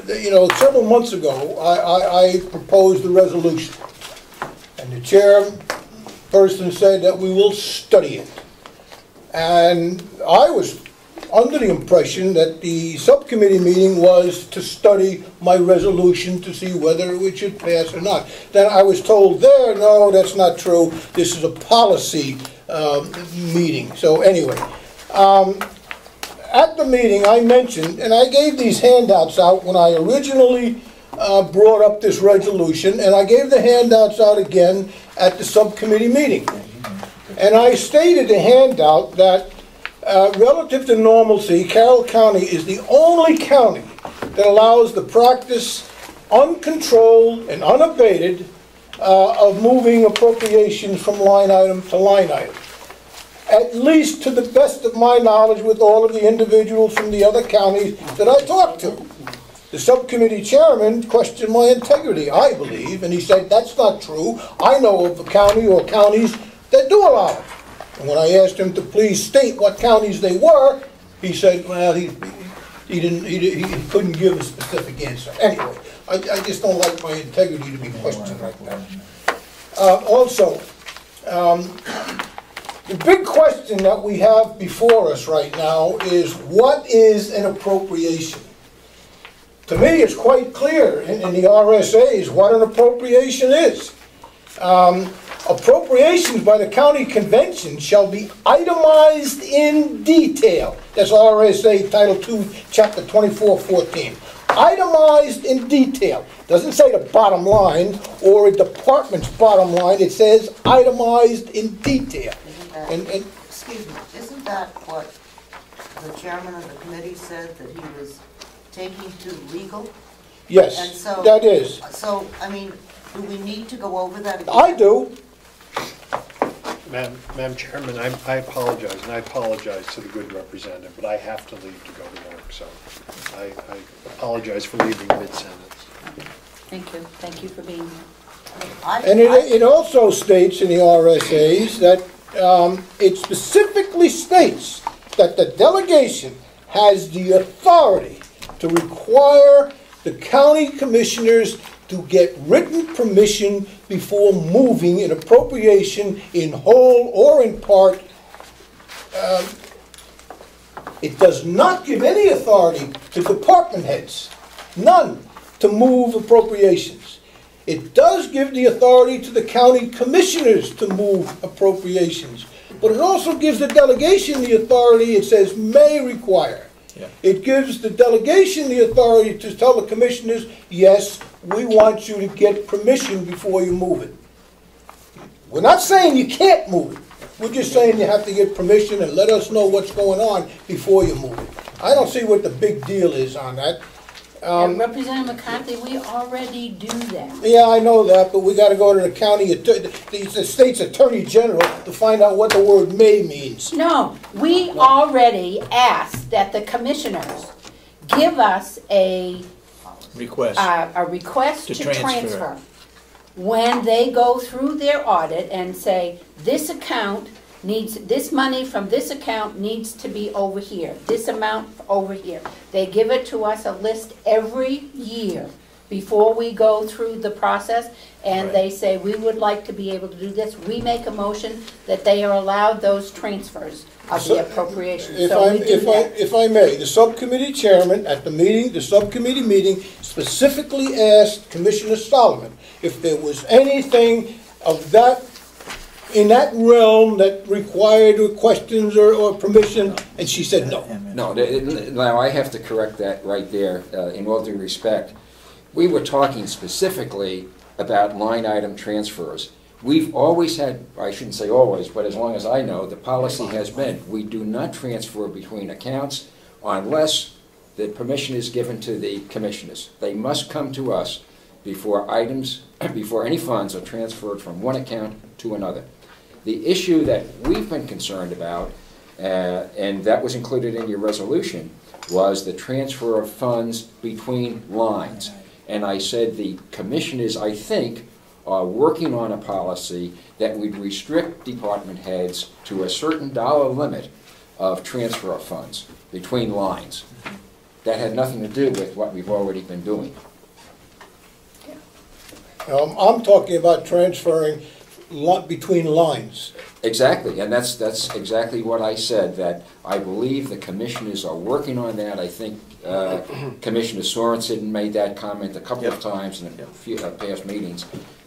you know, several months ago, I proposed a resolution, and the chairperson said that we will study it. And I was under the impression that the subcommittee meeting was to study my resolution to see whether it should pass or not. Then I was told there, no, that's not true. This is a policy meeting. So anyway, at the meeting I mentioned, and I gave these handouts out when I originally brought up this resolution, and I gave the handouts out again at the subcommittee meeting. And I stated the handout that relative to normalcy, Carroll County is the only county that allows the practice, uncontrolled and unabated, of moving appropriations from line item to line item. At least to the best of my knowledge, with all of the individuals from the other counties that I talked to. The subcommittee chairman questioned my integrity, I believe, and he said, that's not true. I know of a county or counties that do allow it. And when I asked him to please state what counties they were, he said, well, he couldn't give a specific answer. Anyway, I just don't like my integrity to be questioned like that. Also, the big question that we have before us right now is, what is an appropriation? To me, it's quite clear in the RSAs what an appropriation is. Appropriations by the county convention shall be itemized in detail. That's RSA Title II, Chapter 2414. Itemized in detail. Doesn't say the bottom line or a department's bottom line. It says itemized in detail. Excuse me, isn't that what the chairman of the committee said that he was taking to legal? Yes, and so, that is. So, I mean, do we need to go over that again? I do. Madam Chairman, I apologize, and I apologize to the good representative, but I have to leave to go to work, so I apologize for leaving mid-sentence. Thank you. Thank you for being here. And it also states in the RSAs that it specifically states that the delegation has the authority to require the county commissioners to get written permission before moving an appropriation in whole or in part. It does not give any authority to department heads, none, to move appropriations. It does give the authority to the county commissioners to move appropriations, but it also gives the delegation the authority. It says may require. Yeah. It gives the delegation the authority to tell the commissioners, yes, we want you to get permission before you move it. We're not saying you can't move it. We're just saying you have to get permission and let us know what's going on before you move it. I don't see what the big deal is on that. Representative McCarthy, we already do that. Yeah, I know that, but we got to go to the county, the state's attorney general to find out what the word may means. No, we already asked that the commissioners give us a request to transfer when they go through their audit and say this account needs, this money from this account needs to be over here, this amount over here. They give it to us, a list every year before we go through the process, and they say we would like to be able to do this. We make a motion that they are allowed those transfers of the appropriation. If I may, the subcommittee chairman at the meeting, the subcommittee meeting, specifically asked Commissioner Solomon if there was anything of that in that realm that required questions or permission, and she said no. No, now I have to correct that right there, in all due respect. We were talking specifically about line item transfers. We've always had, I shouldn't say always, but as long as I know, the policy has been we do not transfer between accounts unless the permission is given to the commissioners. They must come to us before any funds are transferred from one account to another. The issue that we've been concerned about, and that was included in your resolution, was the transfer of funds between lines. And I said the commissioners, I think, are working on a policy that would restrict department heads to a certain dollar limit of transfer of funds between lines. that had nothing to do with what we've already been doing. I'm talking about transferring between lines. Exactly, and that's exactly what I said, that I believe the commissioners are working on that. I think Commissioner Sorensen made that comment a couple of times in a few past meetings,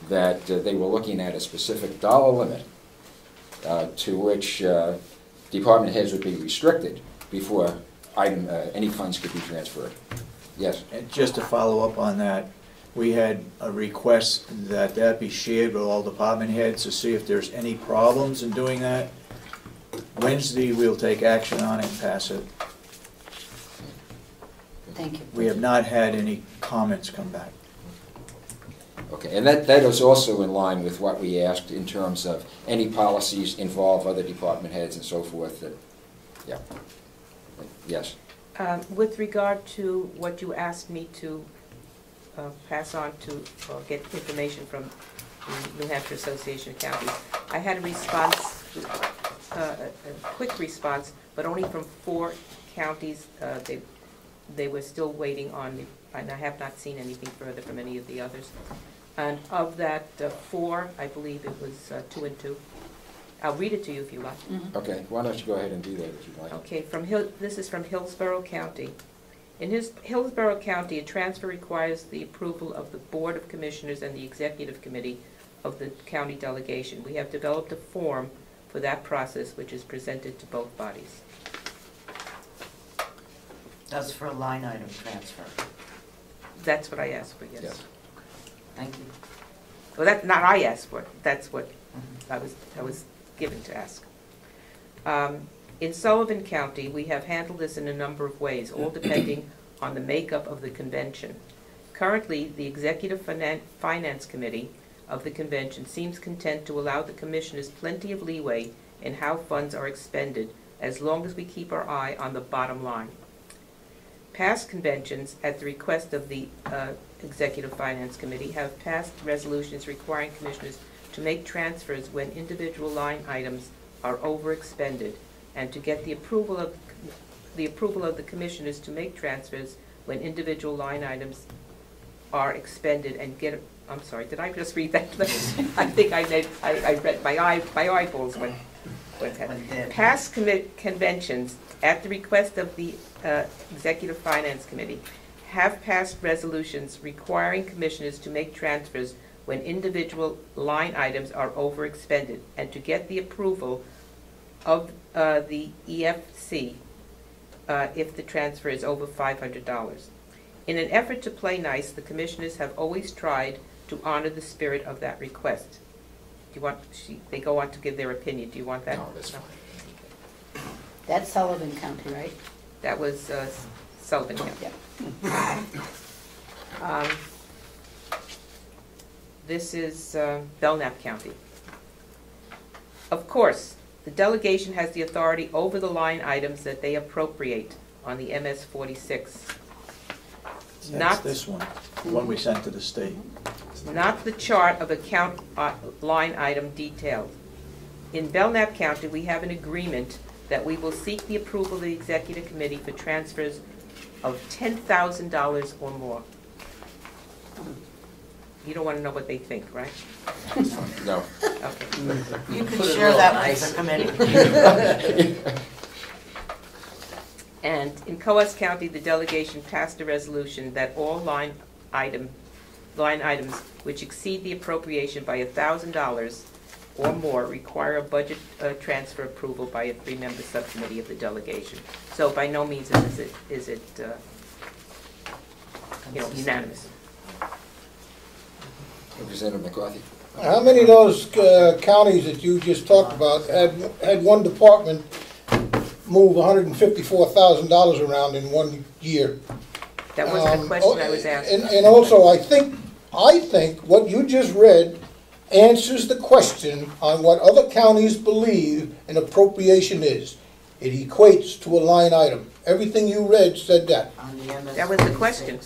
that they were looking at a specific dollar limit to which department heads would be restricted before any funds could be transferred. Yes? And just to follow up on that, we had a request that that be shared with all department heads to see if there's any problems in doing that. Wednesday, we'll take action on it and pass it. Thank you. We have not had any comments come back. Okay, and that is also in line with what we asked in terms of any policies involve other department heads and so forth. Yeah. Yes. With regard to what you asked me to pass on to get information from the New Hampshire Association of Counties, I had a response, a quick response, but only from 4 counties. They were still waiting on me, and I have not seen anything further from any of the others. And of that 4, I believe it was 2 and 2. I'll read it to you if you like. Mm-hmm. Okay, why don't you go ahead and do that if you'd like. Okay, this is from Hillsborough County. In Hillsborough County, a transfer requires the approval of the Board of Commissioners and the Executive Committee of the County Delegation. We have developed a form for that process, which is presented to both bodies. That's for a line item transfer. That's what I asked for, yes. Yes. Thank you. Well, that's not I asked for. That's what I was given to ask. In Sullivan County, we have handled this in a number of ways, all depending on the makeup of the convention. Currently, the Executive Finance Committee of the convention seems content to allow the commissioners plenty of leeway in how funds are expended, as long as we keep our eye on the bottom line. Past conventions, at the request of the Executive Finance Committee, have passed resolutions requiring commissioners to make transfers when individual line items are overexpended, and to get the approval of the commissioners to make transfers when individual line items are expended, and get. I'm sorry, did I just read that? I think I read my eyeballs went ahead. Past conventions, at the request of the Executive Finance Committee, have passed resolutions requiring commissioners to make transfers when individual line items are overexpended, and to get the approval of the EFC if the transfer is over $500. In an effort to play nice, the commissioners have always tried to honor the spirit of that request. Do you want? They go on to give their opinion. Do you want that? No, that's fine. That's Sullivan County, right? That was Sullivan County. Yeah. This is Belknap County. Of course, the delegation has the authority over the line items that they appropriate on the MS 46. That's this one, the one we sent to the state. Not the chart of account line item detailed. In Belknap County, we have an agreement that we will seek the approval of the Executive Committee for transfers of $10,000 or more. You don't want to know what they think, right? No. Okay. You can share that with the committee. And in Coas County, the delegation passed a resolution that all line items which exceed the appropriation by $1,000 or more require a budget transfer approval by a 3-member subcommittee of the delegation. So by no means is it unanimous. Representative McCarthy. How many of those counties that you just talked about had one department move $154,000 around in 1 year? That was the question I was asking. And also, I think what you just read answers the question on what other counties believe an appropriation is. It equates to a line item. Everything you read said that. On the MS That was the question.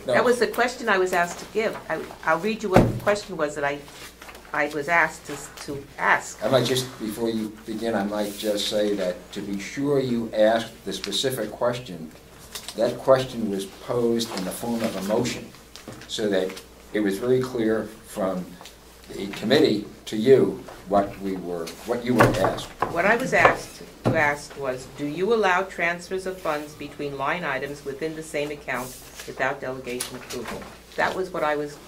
No. That was the question I was asked to give. I'll read you what the question was that I was asked to ask. I might just, before you begin, I might just say that to be sure you asked the specific question that question was posed in the form of a motion, so that it was very clear from the committee to you what you were asked. What I was asked was, do you allow transfers of funds between line items within the same account without delegation approval? That was what I was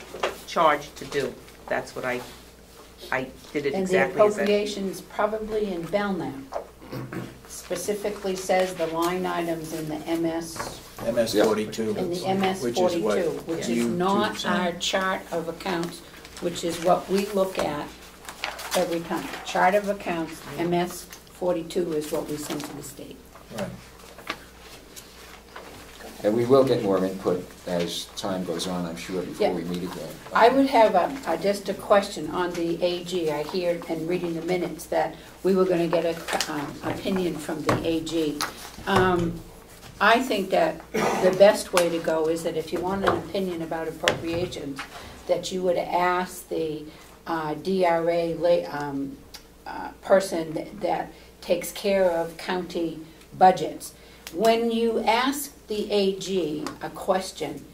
charged to do. That's what I did it exactly And as the I... appropriations probably in Belknap specifically says the line items in the MS, MS 42. in the MS Which is 42, what which you is not two our signed. chart of accounts, which is what we look at every time. Chart of accounts, MS 42 is what we send to the state. Right. And we will get more input as time goes on, I'm sure, before Yeah. we meet again. I would have just a question on the AG. I hear and reading the minutes that we were going to get an opinion from the AG. I think that the best way to go is that if you want an opinion about appropriations, that you would ask the DRA person that takes care of county budgets. When you ask the AG a question,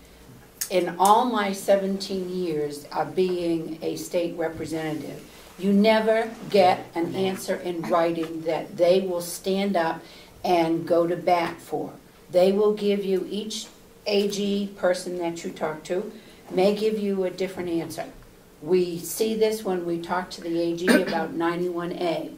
in all my 17 years of being a state representative, you never get an answer in writing that they will stand up and go to bat for. They will give you, each AG person that you talk to may give you a different answer. We see this when we talk to the AG about 91A.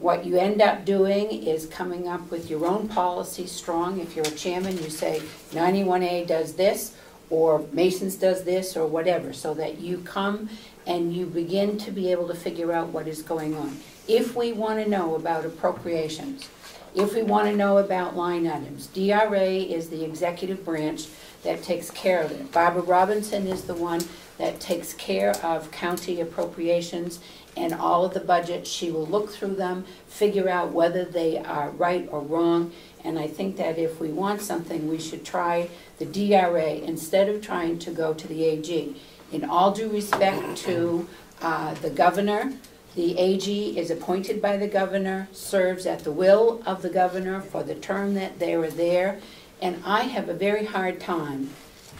What you end up doing is coming up with your own policy strong. If you're a chairman, you say 91A does this, or Masons does this, or whatever, so that you come and you begin to be able to figure out what is going on. If we want to know about appropriations, if we want to know about line items, DRA is the executive branch that takes care of it. Barbara Robinson is the one that takes care of county appropriations and all of the budgets. She will look through them, figure out whether they are right or wrong, and I think that if we want something, we should try the DRA instead of trying to go to the AG. In all due respect to the governor, the AG is appointed by the governor, serves at the will of the governor for the term that they are there, and I have a very hard time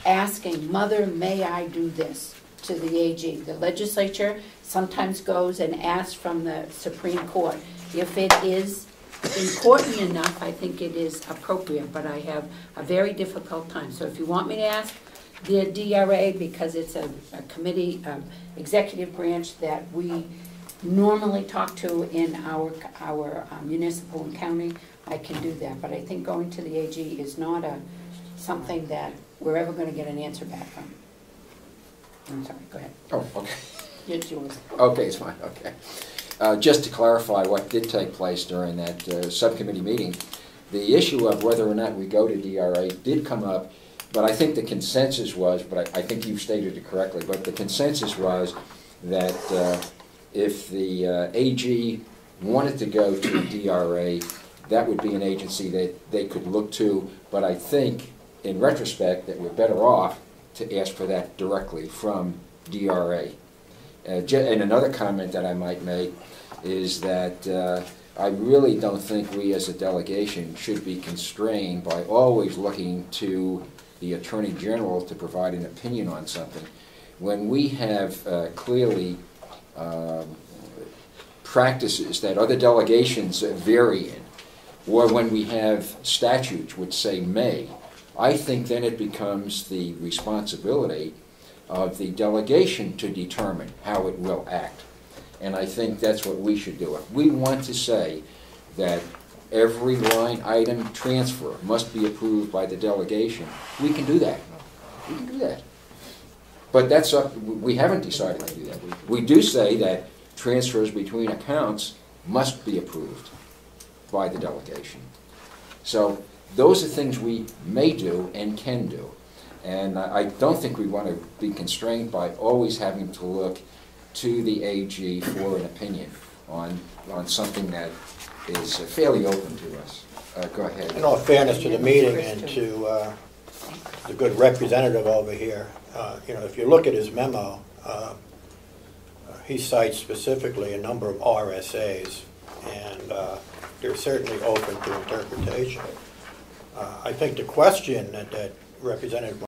asking, Mother, may I do this, to the AG. The legislature sometimes goes and asks from the Supreme Court. If it is important enough, I think it is appropriate, but I have a very difficult time. So if you want me to ask the DRA, because it's a committee, executive branch that we normally talk to in our municipal and county, I can do that. But I think going to the AG is not something that we're ever going to get an answer back from. I'm sorry, go ahead. Oh, okay. It's yours. Okay, it's fine, okay. Just to clarify what did take place during that subcommittee meeting, the issue of whether or not we go to DRA did come up, but I think the consensus was, but I think you've stated it correctly, but the consensus was that if the AG wanted to go to DRA, that would be an agency that they could look to, but I think, in retrospect, that we're better off to ask for that directly from DRA. And another comment that I might make is that I really don't think we as a delegation should be constrained by always looking to the Attorney General to provide an opinion on something. When we have clearly practices that other delegations vary in, or when we have statutes which say may, I think then it becomes the responsibility of the delegation to determine how it will act. And I think that's what we should do. If we want to say that every line item transfer must be approved by the delegation, we can do that. We can do that. But that's up, we haven't decided to do that. We do say that transfers between accounts must be approved by the delegation. So those are things we may do and can do. And I don't think we want to be constrained by always having to look to the AG for an opinion on something that is fairly open to us. Go ahead. In all fairness to the meeting and to the good representative over here, you know, if you look at his memo, he cites specifically a number of RSAs, and they're certainly open to interpretation. I think the question that Representative